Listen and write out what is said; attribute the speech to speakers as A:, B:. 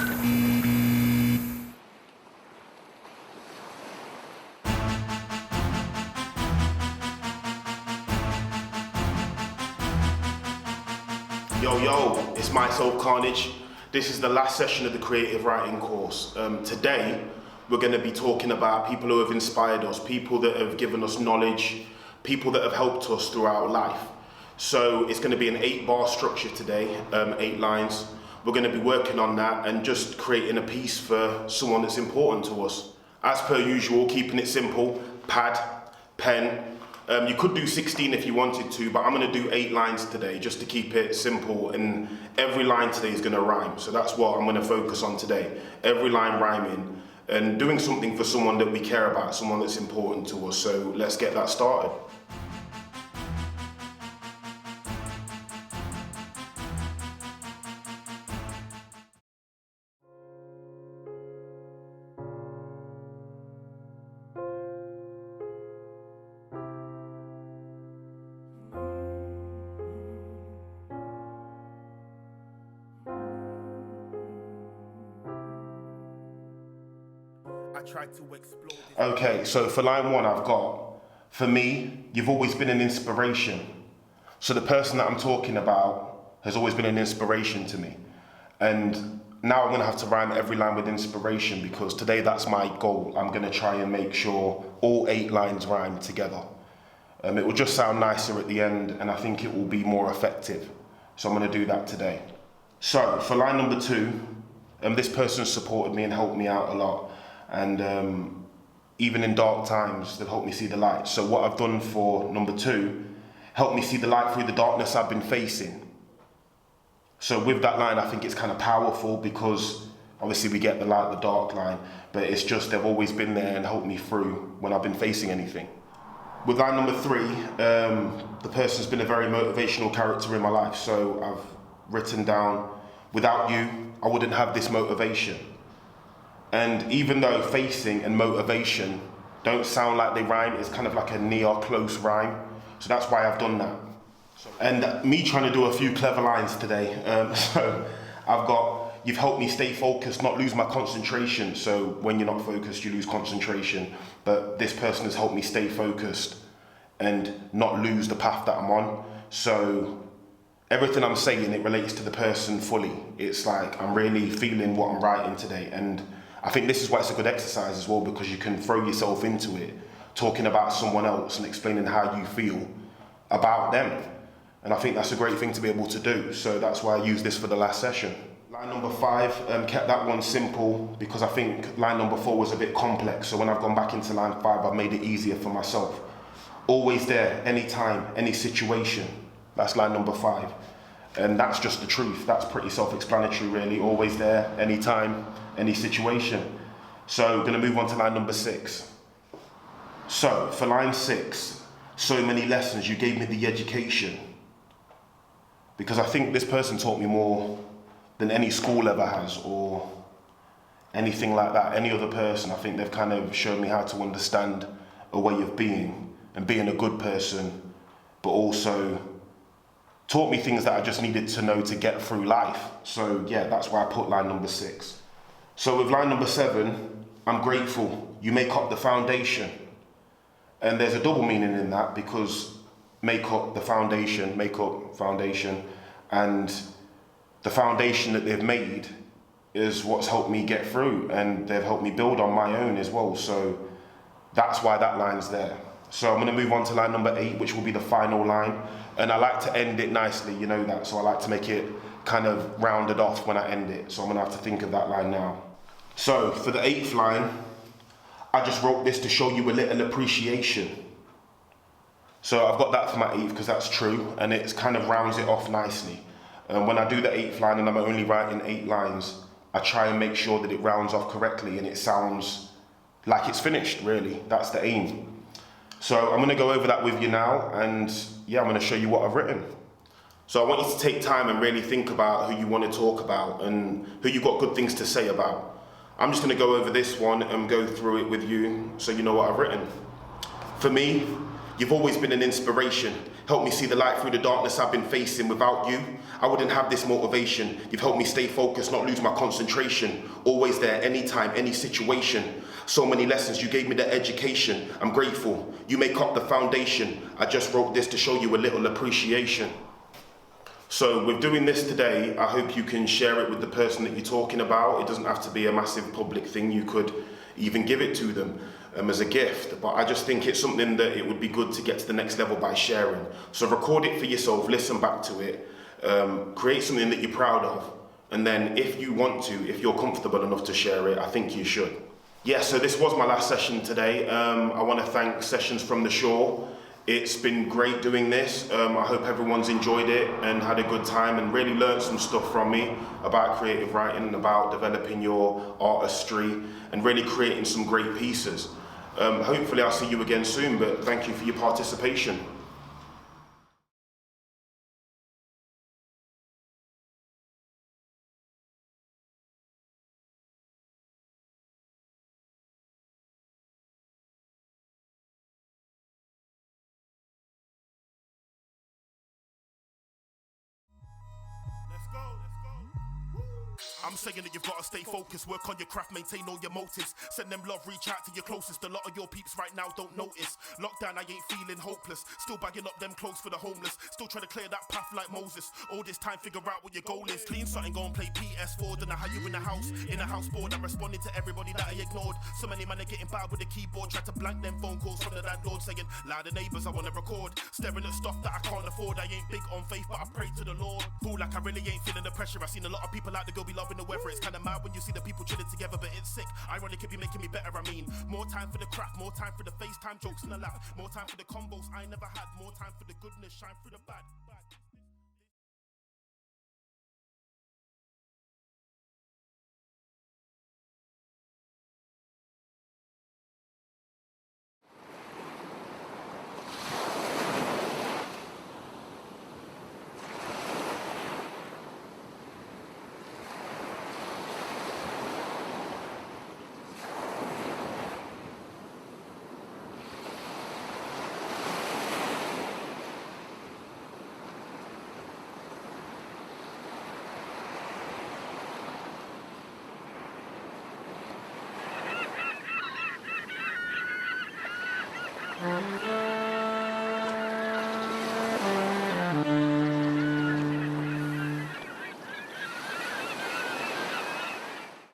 A: Yo, it's myself, Karnage. This is the last session of the creative writing course. Today, we're going to be talking about people who have inspired us, people that have given us knowledge, people that have helped us throughout life. So it's going to be an 8-bar structure today, 8 lines. We're going to be working on that and just creating a piece for someone that's important to us. As per usual, keeping it simple, pad, pen. You could do 16 if you wanted to, but I'm going to do 8 lines today just to keep it simple, and every line today is going to rhyme. So that's what I'm going to focus on today. Every line rhyming and doing something for someone that we care about, someone that's important to us. So let's get that started. Okay, so for line 1 I've got, for me, you've always been an inspiration. So the person that I'm talking about has always been an inspiration to me. And now I'm going to have to rhyme every line with inspiration, because today that's my goal. I'm going to try and make sure all 8 lines rhyme together. It will just sound nicer at the end, and I think it will be more effective. So I'm going to do that today. So for line number 2, this person supported me and helped me out a lot. And even in dark times, they've helped me see the light. So what I've done for number 2, helped me see the light through the darkness I've been facing. So with that line, I think it's kind of powerful, because obviously we get the light, the dark line, but it's just they've always been there and helped me through when I've been facing anything. With line number 3, the person's been a very motivational character in my life. So I've written down, without you, I wouldn't have this motivation. And even though facing and motivation don't sound like they rhyme, it's kind of like a near close rhyme. So that's why I've done that. And me trying to do a few clever lines today. So I've got, you've helped me stay focused, not lose my concentration. So when you're not focused, you lose concentration. But this person has helped me stay focused and not lose the path that I'm on. So everything I'm saying, it relates to the person fully. It's like I'm really feeling what I'm writing today. And I think this is why it's a good exercise as well, because you can throw yourself into it, talking about someone else and explaining how you feel about them. And I think that's a great thing to be able to do. So that's why I used this for the last session. Line number 5, kept that one simple, because I think line number 4 was a bit complex. So when I've gone back into line 5, I've made it easier for myself. Always there, anytime, any situation. That's line number 5. And that's just the truth. That's pretty self-explanatory, really. Always there, anytime, any situation. So we're going to move on to line number 6. So for line 6, so many lessons, you gave me the education. Because I think this person taught me more than any school ever has, or anything like that, any other person. I think they've kind of shown me how to understand a way of being, and being a good person, but also taught me things that I just needed to know to get through life. So yeah, that's why I put line number 6. So with line number 7, I'm grateful. You make up the foundation. And there's a double meaning in that, because make up foundation, and the foundation that they've made is what's helped me get through, and they've helped me build on my own as well. So that's why that line's there. So I'm going to move on to line number 8, which will be the final line. And I like to end it nicely, you know that. So I like to make it kind of rounded off when I end it. So I'm going to have to think of that line now. So for the 8th line, I just wrote this to show you a little appreciation. So I've got that for my 8th, because that's true, and it kind of rounds it off nicely. And when I do the 8th line and I'm only writing 8 lines, I try and make sure that it rounds off correctly and it sounds like it's finished, really. That's the aim. So I'm going to go over that with you now, and yeah, I'm going to show you what I've written. So I want you to take time and really think about who you want to talk about and who you've got good things to say about. I'm just going to go over this one and go through it with you so you know what I've written. For me, you've always been an inspiration, Helped me see the light through the darkness I've been facing. Without you, I wouldn't have this motivation. You've helped me stay focused, not lose my concentration. Always there, anytime, any situation. So many lessons, you gave me the education. I'm grateful, you make up the foundation. I just wrote this to show you a little appreciation. So with doing this today, I hope you can share it with the person that you're talking about. It doesn't have to be a massive public thing. You could even give it to them as a gift. But I just think it's something that it would be good to get to the next level by sharing. So record it for yourself, listen back to it, create something that you're proud of. And then if you want to, if you're comfortable enough to share it, I think you should. Yeah, so this was my last session today. I want to thank Sessions from the Shore. It's been great doing this. I hope everyone's enjoyed it and had a good time and really learned some stuff from me about creative writing, about developing your artistry and really creating some great pieces. Hopefully I'll see you again soon, but thank you for your participation.
B: I'm saying that you've got to stay focused, work on your craft, maintain all your motives. Send them love, reach out to your closest. A lot of your peeps right now don't notice. Lockdown, I ain't feeling hopeless. Still bagging up them clothes for the homeless. Still trying to clear that path like Moses. All this time, figure out what your goal is. Clean something, go and play PS4. Don't know how you in the house board. I'm responding to everybody that I ignored. So many men are getting bad with the keyboard. Try to blank them phone calls from the landlord saying, louder neighbours, I want to record. Staring at stuff that I can't afford. I ain't big on faith, but I pray to the Lord. Feel like I really ain't feeling the pressure. I seen a lot of people out there go be loving the weather. It's kind of mad when you see the people chilling together, but it's sick. Ironic if you making me better, I mean. More time for the craft, more time for the FaceTime jokes and the laugh. More time for the combos I never had. More time for the goodness, shine through the bad.
C: Mm-hmm.